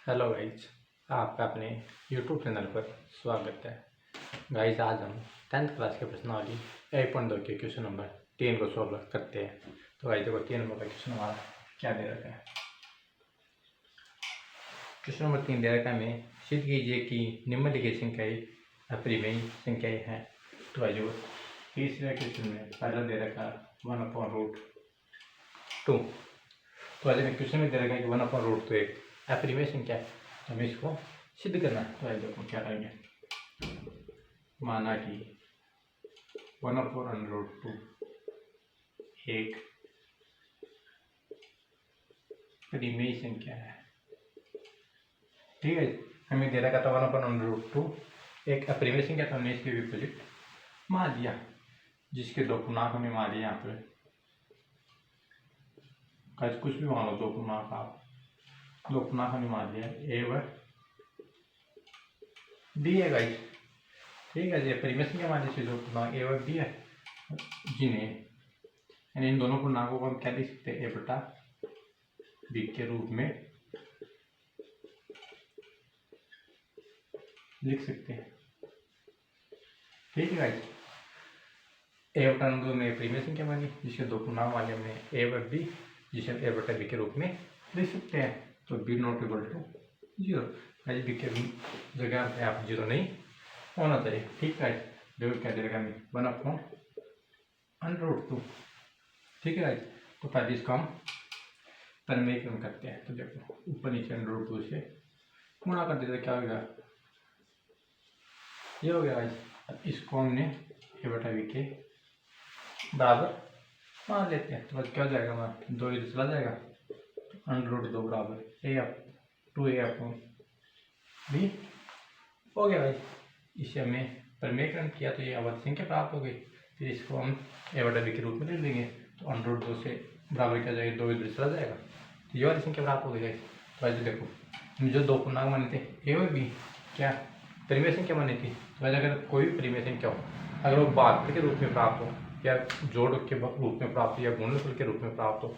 Hello guys, आपका अपने YouTube channel पर स्वागत है। गाइज, आज हम 10th क्लास के प्रश्नावली 8.2 के क्वेश्चन नंबर 3 को सॉल्व करते हैं। तो गाइज देखो, 3 नंबर का क्वेश्चन हमारा क्या दे रखा है। क्वेश्चन नंबर 3 दे रखा है हमें, सिद्ध कीजिए कि निम्नलिखित संख्याएं अपरिमेय संख्याएं हैं। तो गाइज जो तीसरे क्वेश्चन में पहला दे रखा है 1/√2। तो आज में क्वेश्चन में दे रखा है कि 1/√2 एक अपरिमेय संख्या है, तो हमें इसको सिद्ध करना है। तो देखो क्या करेंगे, माना कि 1/√2 एक परिमेय संख्या है। ठीक है, हमें दे रखा था 1/√2 एक अपरिमेय संख्या, तो हमने इसके विपरीत मान लिया, जिसके दो पूर्णांक हमें मान लिया। यहाँ पे कुछ भी मान लो, दो पूर्णांक आप दो पूर्णांक हमने मान लिया ए व बी है गाइस। ठीक है, ये परिमेय संख्या मान लीजिए, दो पूर्णांक ए व बी है, जिन्हें यानी इन दोनों पूर्णांकों को हम क्या लिख सकते हैं, ए बटा बी के रूप में लिख सकते हैं। ठीक है गाइस, ए बटा दो में परिमेय संख्या मानी, जिसके दो पूर्णांक मान लिया हमने ए व बी, जिसे हम ए बटा बी के रूप में लिख सकते हैं। तो B not equal to 0, B के जगह पे आप 0 नहीं होना चाहिए। ठीक है, देखो क्या दे रखा है 1/√2। ठीक है, तो पहले इसको हम परिमेयकरण करते हैं। तो देखो ऊपर नीचे √2 से गुणा कर देते, क्या होगा, ये हो गया। अब इसको हमने ए बटा बी के बराबर मान लेते हैं। तो बस क्या हो जाएगा हमारा, 2 इधर चला जाएगा, √2 बराबर ए अप 2a अपॉन बी हो गया भाई। इसे हमने परिमेयकरण किया तो ये अवधि संख्या प्राप्त हो गई। फिर इसको हम ए बटा बी के रूप में लिख देंगे, तो √2 से बराबर क्या जाएगा, 2 इधर चला जाएगा, तो ये वाली संख्या प्राप्त हो गई। तो ऐसे देखो, जो दो पूर्णांक माने थे ए और बी, क्या परिमेय संख्या मानी थी। तो अगर कोई भी परिमेय संख्या हो, अगर वो भागफल के रूप में प्राप्त हो, या जोड़ के रूप में प्राप्त हो, या गुणनफल के रूप में प्राप्त हो,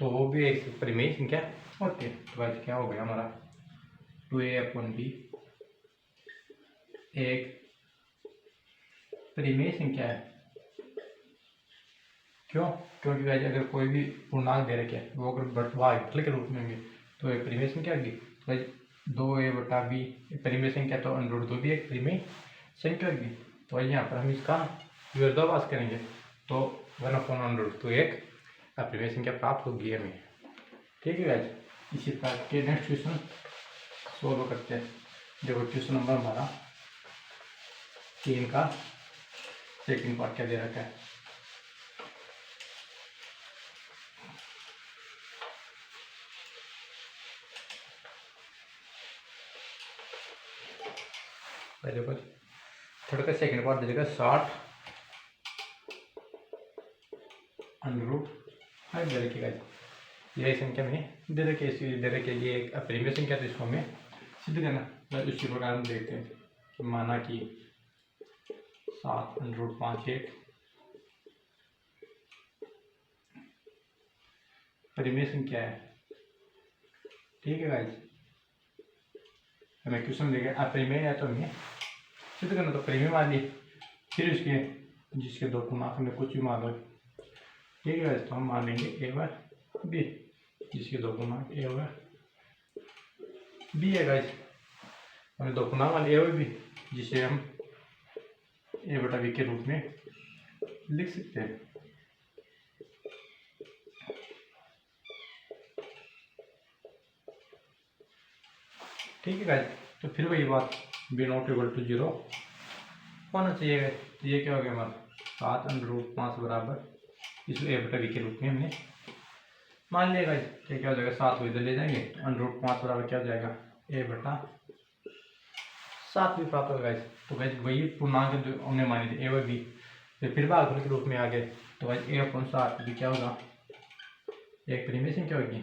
तो वो भी एक परिमेय संख्या होती है। तो वैसे क्या हो गया हमारा, 2a अपॉन बी एक परिमेय संख्या है। क्यों? क्योंकि वैसे अगर कोई भी पूर्णांक दे रखे वो अगर भागफल के रूप में होंगे तो एक परिमेय संख्या होगी। तो भाई 2a बटा बी परिमेय संख्या, तो √2 भी एक परिमेय संख्या होगी। तो यहाँ पर हम इसका विरोधाभास करेंगे, तो 1/√2 एक अपरिमेय संख्या प्राप्त होगी हमें। ठीक है गाइस, इसी प्रकार के नेक्स्ट क्वेश्चन सोल्व करते हैं। देखो क्वेश्चन नंबर हमारा 3 का सेकंड पार्ट क्या दे रखा है। पहले पर थोड़ा का सेकंड पार्ट दे देगा 60 √5 दे रखी गाइस। यही संख्या में दे रखे, इसी दे रखे ये एक अपरिमेय संख्या, तो इसको हमें सिद्ध करना। तो उसी प्रकार हम देखते हैं कि माना कि 7 √5 एक परिमेय संख्या है। ठीक है गाइस, हमें क्वेश्चन देगा अपरिमेय है, तो हमें सिद्ध करना। तो परिमेय मान ली, फिर उसके जिसके दो पूर्णांक में कुछ भी मान लो। ठीक है, तो हम मान लेंगे ए व बी, जिसके दो पूर्णांक ए व बी है गाइस। हमें दो पूर्णांक मान ए व बी, जिसे हम ए बटा बी के रूप में लिख सकते हैं। ठीक है गाइस, तो फिर वही बात, बी नॉट इक्वल टू 0 होना चाहिए। तो ये क्या हो गया हमारा, 7 √5 बराबर इसको ए बटा बी के रूप में हमने मान लिया गाइस। तो क्या हो जाएगा, 7 को इधर ले जाएंगे, √5 बराबर क्या हो जाएगा, ए बटा 7 भी प्राप्त होगा गाइस। तो गाइस वही पूर्णांक जो हमने मानी थी ए व बी, फिर भागफल के रूप में आ गए। तो गाइस ए अपॉन 7 भी क्या होगा, एक परिमेय संख्या होगी।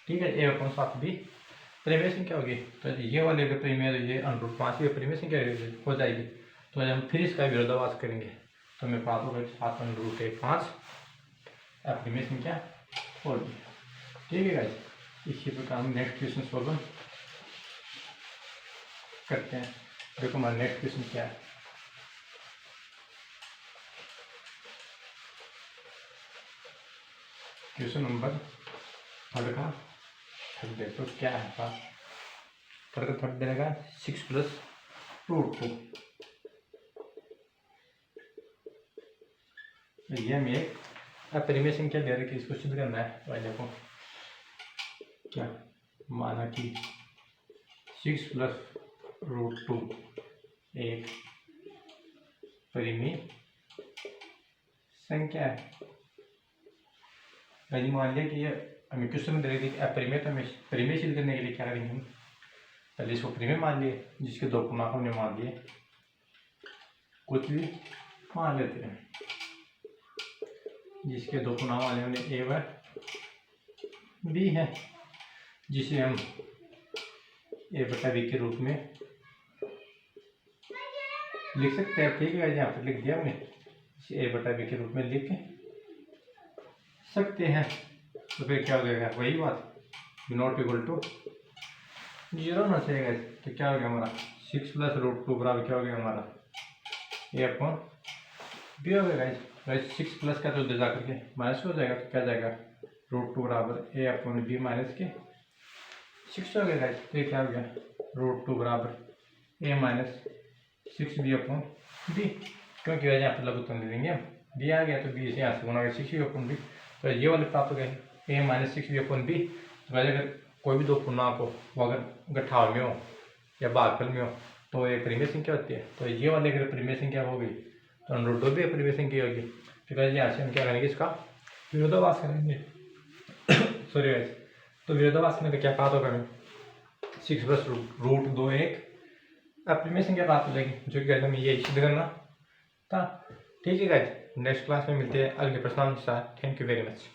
ठीक है, ए अपॉन 7 भी परिमेय संख्या होगी। तो ये वाले अगर परिमेय, ये √5 भी परिमेय संख्या हो जाएगी। तो हम फिर इसका विरोधाभास करेंगे, तो हमें प्राप्त होगा 7 √5 अपनी संख्या 4b। ठीक है गाइस, इसी प्रकार हम नेक्स्ट क्वेश्चन सॉल्व करते हैं। देखो हमारा नेक्स्ट क्वेश्चन क्या है। क्वेश्चन नंबर थर्ड का थर्ड दे तो क्या है पास थर्ड का थर्ड देगा 6 + √2। ये हमें एक अपरिमेय संख्या दे रखी है, इसको सिद्ध करना है। तो देखो क्या माना कि 6 + √2 एक परिमेय संख्या है। यदि मान लिया कि ये हमें क्वेश्चन में दे रही थी अपरिमेय, तो हमें परिमेय सिद्ध करने के लिए क्या करेंगे हम, पहले इसको परिमेय मान लिए, जिसके दो पूर्णांक हमने मान लिए, कुछ भी मान लेते हैं जिसके दो पूर्णांक वाले हमने a व b है, जिसे हम a/b के रूप में लिख सकते हैं। ठीक है, यहाँ पर लिख दिया हमने, इसे a/b के रूप में लिख सकते हैं। तो फिर क्या हो जाएगा, वही बात नॉट इक्वल टू 0 होना चाहिए। तो क्या हो गया हमारा 6 + √2 बराबर क्या हो गया हमारा a/b हो गया। गाइस 6 प्लस का तो उधर जा करके माइनस हो जाएगा, तो क्या जाएगा √2 बराबर a/b माइनस के 6 हो गया। गाइस तो ये क्या हो गया √2 बराबर a माइनस 6b/b, क्योंकि यहाँ पर लघुत्तम ले लेंगे हम, b आ गया तो b से यहाँ से गुना 6b/b, तो ये वाले प्राप्त हो गए a माइनस 6b/b। तो अगर कोई भी दो पूर्णांक हो, वो अगर गठाव में हो या भागफल में हो, तो ये परिमेय संख्या होती है। तो ये वाले अगर परिमेय संख्या हो गई तो √2 भी परिमेय संख्या होगी। तो यहाँ से हम क्या करेंगे, इसका विरोधाभास करेंगे। सॉरी गाइस, तो विरोधाभास करने का क्या प्राप्त होगा हमें 6 + √2 एक अपरिमेय संख्या प्राप्त हो जाएगी, जो कि हमें ये सिद्ध करना था। ठीक है गाइस, नेक्स्ट क्लास में मिलते हैं अगले प्रश्न के साथ। Thank you very much.